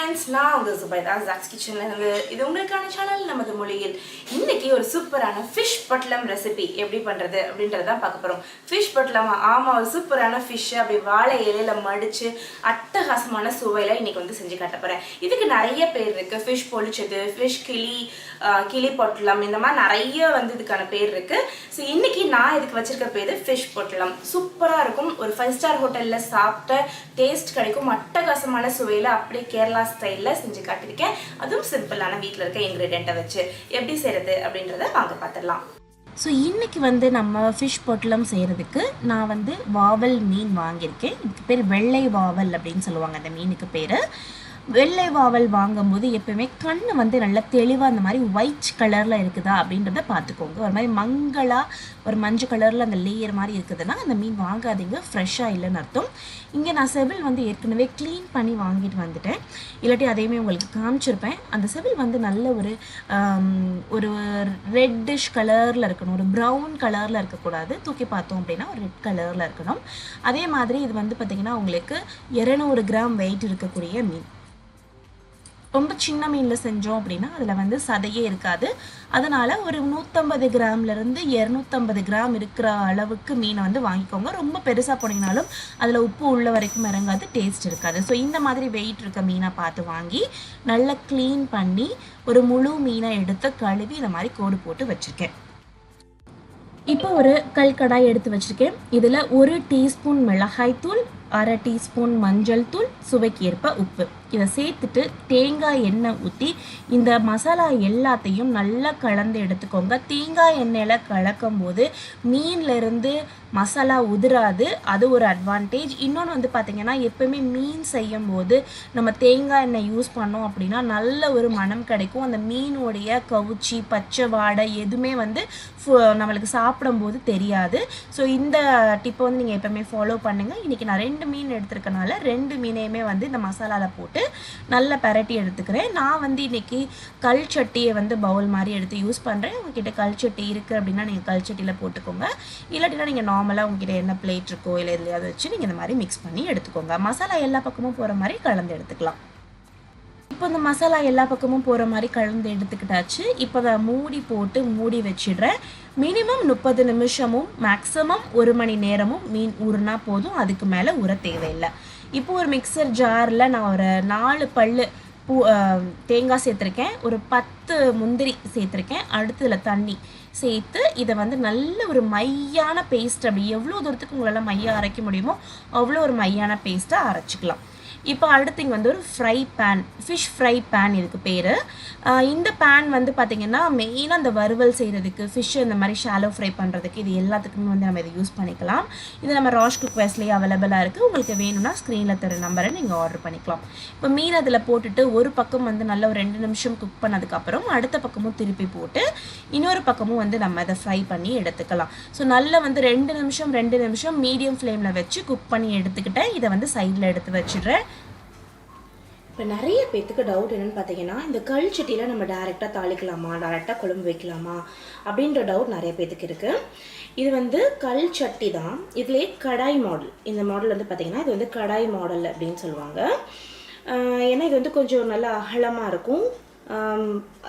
friends, நான் உங்க Zubaida zacs kitchen இருந்து இது உங்களுக்கான சேனல் நமது மொழியில். இன்னைக்கு ஒரு சூப்பரான fish பொட்டலம் ரெசிபி எப்படி பண்றது அப்படின்றத தான் பார்க்க போறோம். fish பொட்டலம் ஆமா ஒரு சூப்பரான fish அப்படி வாழை இலையில மடிச்சு அட்டகாசமான சுவையில இன்னைக்கு வந்து செஞ்சு காட்ட போறேன். இதுக்கு நிறைய பேர் இருக்கு. fish பொளிச்சது, fish கிளி பொட்டலம் இந்த மாதிரி நிறைய வந்து இதுக்கான பேர் இருக்கு. ஸோ இன்னைக்கு நான் இதுக்கு வச்சிருக்க பேரு fish பொட்டலம். சூப்பரா இருக்கும். ஒரு 5 ஸ்டார் ஹோட்டல்ல சாப்பிட்ட டேஸ்ட் கிடைக்கும். அட்டகாசமான சுவையில அப்படியே கேரளா ஸ்டைல்ல செஞ்சு காட்டியிருக்கேன். அதுவும் சிம்பிளான வீட்டில் இருக்க இன்கிரீடியண்ட்டை வச்சு எப்படி செய்யறது அப்படின்றத வாங்க பார்த்துடலாம். ஸோ இன்றைக்கி வந்து நம்ம ஃபிஷ் பொட்டலம் செய்கிறதுக்கு நான் வந்து வாவல் மீன் வாங்கியிருக்கேன். இதுக்கு பேர் வெள்ளை வாவல் அப்படின்னு சொல்லுவாங்க. அந்த மீனுக்கு பேர் வெள்ளை வாவல் வாங்கும்போது எப்போயுமே கண் வந்து நல்லா தெளிவாக அந்த மாதிரி ஒயிட் கலரில் இருக்குதா அப்படின்றத பார்த்துக்கோங்க. ஒரு மாதிரி மங்களாக ஒரு மஞ்சள் கலரில் அந்த லேயர் மாதிரி இருக்குதுன்னா அந்த மீன் வாங்காதீங்க, ஃப்ரெஷ்ஷாக இல்லைன்னு அர்த்தம். இங்கே நான் செவில் வந்து ஏற்கனவே க்ளீன் பண்ணி வாங்கிட்டு வந்துட்டேன். இல்லாட்டி அதையுமே உங்களுக்கு காமிச்சிருப்பேன். அந்த செவில் வந்து நல்ல ஒரு ரெட்டிஷ் கலரில் இருக்கணும், ஒரு ப்ரௌன் கலரில் இருக்கக்கூடாது. தூக்கி பார்த்தோம் அப்படின்னா ஒரு ரெட் கலரில் இருக்கணும். அதே மாதிரி இது வந்து பார்த்திங்கன்னா உங்களுக்கு 200 கிராம் வெயிட் இருக்கக்கூடிய மீன். ரொம்ப சின்ன மீனில் செஞ்சோம் அப்படின்னா அதில் வந்து சதையே இருக்காது. அதனால் ஒரு 150 கிராம்லேருந்து 250 கிராம் இருக்கிற அளவுக்கு மீனை வந்து வாங்கிக்கோங்க. ரொம்ப பெருசாக போனீங்கனாலும் அதில் உப்பு உள்ள வரைக்கும் இறங்காது, டேஸ்ட் இருக்காது. ஸோ இந்த மாதிரி வெயிட் இருக்க மீனை பார்த்து வாங்கி நல்லா க்ளீன் பண்ணி ஒரு முழு மீனை எடுத்து கழுவி இந்த மாதிரி கோடு போட்டு வச்சுருக்கேன். இப்போ ஒரு கடாய் எடுத்து வச்சுருக்கேன். இதில் 1 டீஸ்பூன் மிளகாய்த்தூள், 1/2 டீஸ்பூன் மஞ்சள் தூள், சுவைக்கு ஏற்ப உப்பு இதை சேர்த்துட்டு தேங்காய் எண்ணெய் ஊற்றி இந்த மசாலா எல்லாத்தையும் நல்லா கலந்து எடுத்துக்கோங்க. தேங்காய் எண்ணெயில் கலக்கும் போது மீன்லேருந்து மசாலா உதிராது, அது ஒரு அட்வான்டேஜ். இன்னொன்று வந்து பார்த்திங்கன்னா எப்போயுமே மீன் செய்யும் போது நம்ம தேங்காய் எண்ணெய் யூஸ் பண்ணோம் அப்படின்னா நல்ல ஒரு மனம் கிடைக்கும். அந்த மீனுடைய கவுச்சி பச்சை வாடை எதுவுமே வந்து நம்மளுக்கு சாப்பிடும்போது தெரியாது. ஸோ இந்த டிப்பை வந்து நீங்கள் எப்போயுமே ஃபாலோ பண்ணுங்கள். இன்றைக்கி நான் 2 மீன் எடுத்துருக்கனால 2 மீனையுமே வந்து இந்த மசாலாவில் போட்டு நல்லா பரட்டி எடுத்துக்கிறேன். நான் வந்து இன்றைக்கி கல் சட்டியை வந்து பவுல் மாதிரி எடுத்து யூஸ் பண்ணுறேன். உங்ககிட்ட கல் சட்டி இருக்குது அப்படின்னா நீங்கள் கல் சட்டியில் போட்டுக்கோங்க. இல்லாட்டினா நீங்கள் நார்மலாக உங்ககிட்ட என்ன பிளேட் இருக்கோ இல்லை எதுலையாவது வச்சு நீங்கள் இந்த மாதிரி மிக்ஸ் பண்ணி எடுத்துக்கோங்க. மசாலா எல்லா பக்கமும் போகிற மாதிரி கலந்து எடுத்துக்கலாம். இப்போ இந்த மசாலா எல்லா பக்கமும் போகிற மாதிரி கலந்து எடுத்துக்கிட்டாச்சு. இப்போ அதை மூடி வச்சிடுறேன். மினிமம் 30 நிமிஷமும் மேக்ஸிமம் 1 மணி நேரமும் மீன் ஊறுனா போதும். அதுக்கு மேலே ஊற தேவையில்லை. இப்போ ஒரு மிக்சர் ஜாரில் நான் ஒரு 4 பல்லு தேங்காய் சேர்த்துருக்கேன், ஒரு 10 முந்திரி சேர்த்துருக்கேன். அடுத்ததில் தண்ணி சேர்த்து இதை வந்து நல்ல ஒரு மையான பேஸ்ட், அப்படி எவ்வளோ தூரத்துக்கு உங்களால் மையாக அரைக்க முடியுமோ அவ்வளோ ஒரு மையான பேஸ்ட்டாக அரைச்சிக்கலாம். இப்போ அடுத்து இங்கே வந்து ஒரு ஃபிஷ் ஃப்ரை பேன் இதுக்கு பேர். இந்த பேன் வந்து பார்த்திங்கன்னா மெயினாக அந்த வறுவல் செய்கிறதுக்கு, ஃபிஷ் இந்த மாதிரி ஷாலோ ஃப்ரை பண்ணுறதுக்கு இது எல்லாத்துக்குமே வந்து நம்ம இதை யூஸ் பண்ணிக்கலாம். இது நம்ம ராஷ் குக்வேர்ஸ்லேயே அவைலபிளாக இருக்குது. உங்களுக்கு வேணும்னா ஸ்க்ரீனில் தர நம்பரை நீங்கள் ஆர்டர் பண்ணிக்கலாம். இப்போ மீன் அதில் போட்டுட்டு ஒரு பக்கம் வந்து நல்லா ஒரு 2 நிமிஷம் குக் பண்ணதுக்கப்புறம் அடுத்த பக்கமும் திருப்பி போட்டு இன்னொரு பக்கமும் வந்து நம்ம அதை ஃப்ரை பண்ணி எடுத்துக்கலாம். ஸோ நல்லா வந்து 2 நிமிஷம் மீடியம் ஃப்ளேமில் வச்சு குக் பண்ணி எடுத்துக்கிட்டேன். இதை வந்து சைடில் எடுத்து வச்சிடுறேன். இப்போ நிறைய பேத்துக்கு டவுட் என்னென்னு பார்த்தீங்கன்னா, இந்த கல் சட்டியில் நம்ம டேரெக்டாக தாளிக்கலாமா, டேரெக்டாக குழம்பு வைக்கலாமா அப்படின்ற டவுட் நிறைய பேத்துக்கு இருக்குது. இது வந்து கல் சட்டி தான். இதுலேயே கடாய் மாடல், இந்த மாடல் வந்து பார்த்திங்கன்னா இது வந்து கடாய் மாடல் அப்படின்னு சொல்லுவாங்க. ஏன்னா இது வந்து கொஞ்சம் நல்லா அகலமாக இருக்கும்.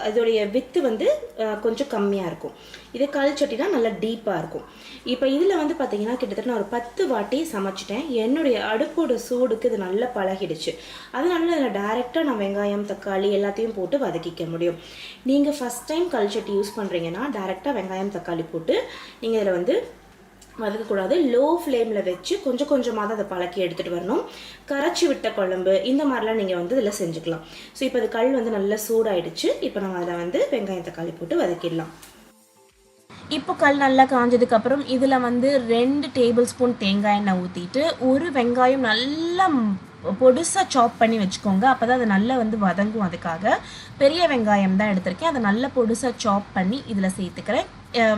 அதோடைய வித்து வந்து கொஞ்சம் கம்மியாக இருக்கும். இதே கல் சட்டி தான் நல்லா டீப்பாக இருக்கும். இப்போ இதில் வந்து பார்த்திங்கன்னா கிட்டத்தட்ட நான் ஒரு 10 வாட்டி சமைச்சிட்டேன். என்னுடைய அடுப்போட சூடுக்கு இது நல்லா பழகிடுச்சு. அதனால இதில் டேரெக்டாக நான் வெங்காயம் தக்காளி எல்லாத்தையும் போட்டு வதக்கிக்க முடியும். நீங்கள் ஃபஸ்ட் டைம் கல் சட்டி யூஸ் பண்ணுறீங்கன்னா டேரெக்டாக வெங்காயம் தக்காளி போட்டு நீங்கள் இதில் வந்து வதக்கக்கூடாது. லோ ஃப்ளேமில் வச்சு கொஞ்சம் கொஞ்சமாக தான் அதை பழக்கி எடுத்துகிட்டு வரணும். கரைச்சி விட்ட குழம்பு இந்த மாதிரிலாம் நீங்கள் வந்து இதில் செஞ்சுக்கலாம். ஸோ இப்போ அது கல் வந்து நல்லா சூடாயிடுச்சு. இப்போ நம்ம அதை வந்து வெங்காயம் தக்காளி போட்டு வதக்கிடலாம். இப்போ கல் நல்லா காஞ்சதுக்கப்புறம் இதில் வந்து 2 டேபிள் ஸ்பூன் தேங்காய் எண்ணெய் ஊற்றிட்டு ஒரு வெங்காயம் நல்லா பொடுசாக சாப் பண்ணி வச்சுக்கோங்க. அப்போ தான் அது நல்லா வந்து வதங்கும். அதுக்காக பெரிய வெங்காயம் தான் எடுத்திருக்கேன். அதை நல்லா பொடுசாக சாப் பண்ணி இதில் சேர்த்துக்கிறேன்.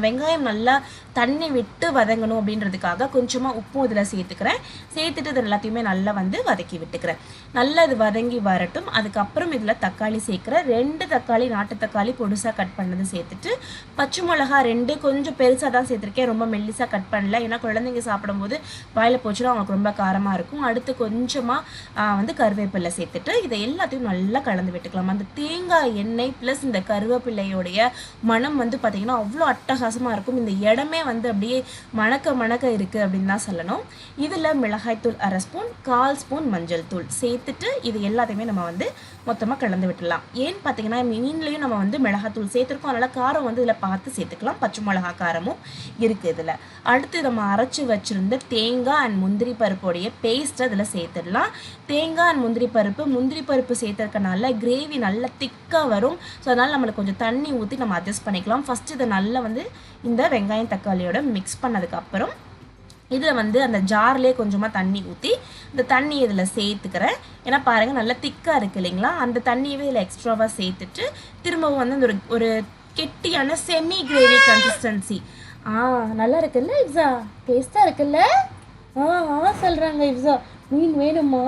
வெங்காயம் நல்லா தண்ணி விட்டு வதங்கணும் அப்படின்றதுக்காக கொஞ்சமாக உப்பும் இதில் சேர்த்துக்கிறேன். சேர்த்துட்டு இது எல்லாத்தையுமே நல்லா வந்து வதக்கி விட்டுக்கிறேன். நல்லா இது வதங்கி வரட்டும். அதுக்கப்புறம் இதில் தக்காளி சேர்க்குறேன். 2 தக்காளி, நாட்டு தக்காளி பொடுசாக கட் பண்ணது சேர்த்துட்டு, பச்சை மிளகா 2 கொஞ்சம் பெருசாக தான் சேர்த்துருக்கேன், ரொம்ப மெல்லிசாக கட் பண்ணல. ஏன்னா குழந்தைங்க சாப்பிடும்போது வாயில் போச்சுன்னா அவங்களுக்கு ரொம்ப காரமாக இருக்கும். அடுத்து கொஞ்சமாக வந்து கருவேப்பிலை சேர்த்துட்டு இதை எல்லாத்தையும் நல்லா கலந்து விட்டுக்கலாம். அந்த தேங்காய் எண்ணெய் ப்ளஸ் இந்த கருவேப்பிலையோடைய மனம் வந்து பார்த்திங்கன்னா அவ்வளோ அட்டகாசமாக இருக்கும். இந்த இடமே வந்து அப்படியே மணக்க இருக்குது அப்படின்னு தான் சொல்லணும். இதில் மிளகாய்த்தூள் 1/2 ஸ்பூன், 1/4 ஸ்பூன் மஞ்சள் தூள் சேர்த்துட்டு இது எல்லாத்தையுமே நம்ம வந்து மொத்தமாக கலந்து விட்டுடலாம். ஏன்னு பார்த்தீங்கன்னா மீன்லேயும் நம்ம வந்து மிளகாத்தூள் சேர்த்துருக்கோம், அதனால் காரம் வந்து இதில் பார்த்து சேர்த்துக்கலாம். பச்சை மிளகா காரமும் இருக்குது இதில். அடுத்து நம்ம அரைச்சி வச்சுருந்த தேங்காய் அண்ட் முந்திரி பருப்போடைய பேஸ்ட்டை அதில் சேர்த்துடலாம். தேங்காய் அண்ட் முந்திரி பருப்பு சேர்த்துருக்கனால கிரேவி நல்லா திக்காக வரும். ஸோ அதனால் நம்மளுக்கு கொஞ்சம் தண்ணி ஊற்றி நம்ம அட்ஜஸ்ட் பண்ணிக்கலாம். ஃபஸ்ட்டு இதை நல்லா வந்து இந்த வெங்காயம் தக்காளியோட மிக்ஸ் பண்ணதுக்கப்புறம் இதில் வந்து அந்த ஜார்லேயே கொஞ்சமாக தண்ணி ஊற்றி இந்த தண்ணி இதில் சேர்த்துக்கிறேன். ஏன்னா பாருங்கள் நல்லா திக்காக இருக்குது இல்லைங்களா, அந்த தண்ணியவே இதில் எக்ஸ்ட்ராவாக சேர்த்துட்டு திரும்பவும் வந்து அந்த ஒரு கெட்டியான செமி கிரேவி கன்சிஸ்டன்சி. நல்லா இருக்குல்ல இவ்ஸா, டேஸ்ட்டாக இருக்குல்ல? சொல்கிறாங்க இவ்ஸா, மீன் வேணுமா?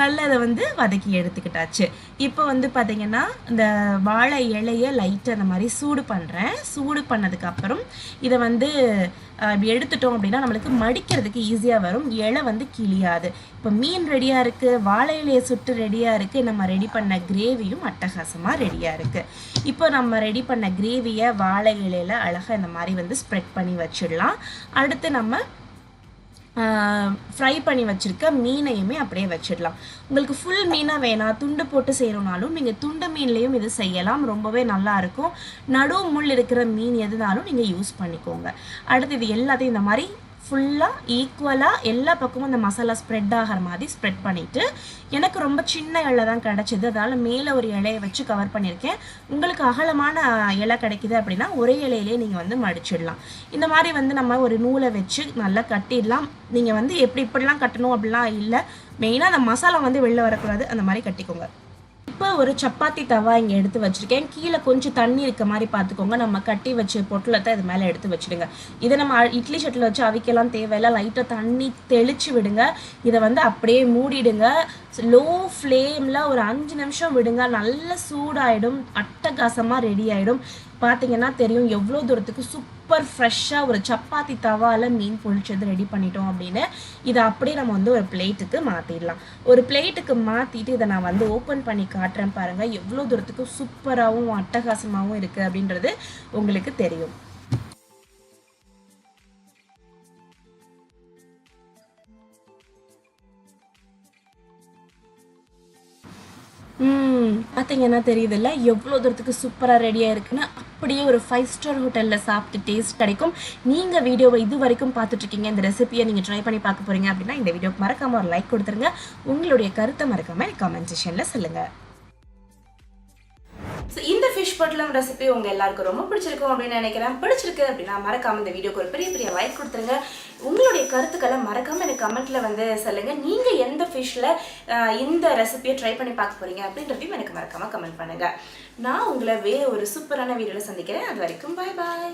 நல்லா அதை வந்து வதக்கி எடுத்துக்கிட்டாச்சு. இப்போ வந்து பார்த்திங்கன்னா இந்த வாழை இலையை லைட்டாக அந்த மாதிரி சூடு பண்ணுறேன். சூடு பண்ணதுக்கப்புறம் இதை வந்து எடுத்துட்டோம் அப்படின்னா நம்மளுக்கு மடிக்கிறதுக்கு ஈஸியாக வரும், இலை வந்து கிளியாது. இப்போ மீன் ரெடியாக இருக்குது, வாழை இலையை சுட்டு ரெடியாக இருக்குது, நம்ம ரெடி பண்ண கிரேவியும் அட்டகாசமாக ரெடியாக இருக்குது. இப்போ நம்ம ரெடி பண்ண கிரேவியை வாழை இலையில் அழகாக இந்த மாதிரி வந்து ஸ்ப்ரெட் பண்ணி வச்சிடலாம். அடுத்து நம்ம ஃப்ரை பண்ணி வச்சுருக்க மீனையுமே அப்படியே வச்சிடலாம். உங்களுக்கு ஃபுல் மீனாக வேணாம், துண்டு போட்டு செய்யணுன்னாலும் நீங்கள் துண்டு மீன்லேயும் இது செய்யலாம், ரொம்பவே நல்லாயிருக்கும். நடு முள் இருக்கிற மீன் எதுனாலும் நீங்கள் யூஸ் பண்ணிக்கோங்க. அடுத்து இது எல்லாத்தையும் இந்த மாதிரி ஃபுல்லாக ஈக்குவலாக எல்லா பக்கமும் இந்த மசாலா ஸ்ப்ரெட் ஆகிற மாதிரி ஸ்ப்ரெட் பண்ணிவிட்டு, எனக்கு ரொம்ப சின்ன இலை தான் கிடச்சிது, அதனால் மேலே ஒரு இலையை வச்சு கவர் பண்ணியிருக்கேன். உங்களுக்கு அகலமான இலை கிடைக்கிது அப்படின்னா ஒரே இலையிலே நீங்கள் வந்து மடிச்சிடலாம். இந்த மாதிரி வந்து நம்ம ஒரு நூலை வச்சு நல்லா கட்டிடலாம். நீங்கள் வந்து இப்படிலாம் கட்டணும் அப்படிலாம் இல்லை, மெயினாக அந்த மசாலா வந்து வெளில வரக்கூடாது, அந்த மாதிரி கட்டிக்கோங்க. இப்போ ஒரு சப்பாத்தி தவா இங்கே எடுத்து வச்சுருக்கேன். கீழே கொஞ்சம் தண்ணி இருக்க மாதிரி பார்த்துக்கோங்க. நம்ம கட்டி வச்சு பொட்டலத்தை இது மேலே எடுத்து வச்சுடுங்க. இதை நம்ம இட்லி சட்டியில் வச்சு அவிக்கலாம் தேவையில்லை, லைட்டாக தண்ணி தெளித்து விடுங்க. இதை வந்து அப்படியே மூடிடுங்க. லோ ஃப்ளேமில் ஒரு 5 நிமிஷம் விடுங்க, நல்லா சூடாயிடும், அட்டகாசமாக ரெடி ஆகிடும். பார்த்தீங்கன்னா தெரியும் எவ்வளோ தூரத்துக்கு சூப்பர் ஃப்ரெஷ்ஷாக ஒரு சப்பாத்தி தவாவில் மீன் பொழிச்சது ரெடி பண்ணிட்டோம் அப்படின்னு. இதை அப்படியே நம்ம வந்து ஒரு பிளேட்டுக்கு மாற்றிடலாம். ஒரு பிளேட்டுக்கு மாற்றிட்டு இதை நான் வந்து ஓப்பன் பண்ணி காட்டுறேன் பாருங்கள், எவ்வளோ தூரத்துக்கு சூப்பராகவும் அட்டகாசமாகவும் இருக்குது அப்படின்றது உங்களுக்கு தெரியும். பார்த்தீங்கன்னா தெரியுதுல்ல எவ்வளோ தூரத்துக்கு சூப்பராக ரெடியாக இருக்குன்னு. அப்படியே ஒரு 5 ஸ்டார் ஹோட்டலில் சாப்பிட்டு டேஸ்ட் கிடைக்கும். நீங்கள் வீடியோவை இது வரைக்கும் பார்த்துட்ருக்கீங்க, இந்த ரெசிபியை நீங்கள் ட்ரை பண்ணி பார்க்க போகிறீங்க அப்படின்னா இந்த வீடியோக்கு மறக்காமல் ஒரு லைக் கொடுத்துருங்க. உங்களுடைய கருத்தை மறக்காமல் எனக்கு கமெண்ட் செக்ஷனில் சொல்லுங்கள். ஸோ இந்த ஃபிஷ் பொட்டலம் ரெசிபி உங்கள் எல்லாருக்கும் ரொம்ப பிடிச்சிருக்கும் அப்படின்னு நினைக்கிறேன். பிடிச்சிருக்கு அப்படின்னா மறக்காமல் இந்த வீடியோக்கு ஒரு பெரிய லைக் கொடுத்துருங்க. உங்களுடைய கருத்துக்களை மறக்காமல் எனக்கு கமெண்ட்டில் வந்து சொல்லுங்கள். நீங்கள் எந்த ஃபிஷ்ஷில் இந்த ரெசிபியை ட்ரை பண்ணி பார்க்க போகிறீங்க அப்படின்றதையும் எனக்கு மறக்காமல் கமெண்ட் பண்ணுங்கள். நான் உங்களை வேறு ஒரு சூப்பரான வீடியோவில் சந்திக்கிறேன். அது வரைக்கும் பாய்.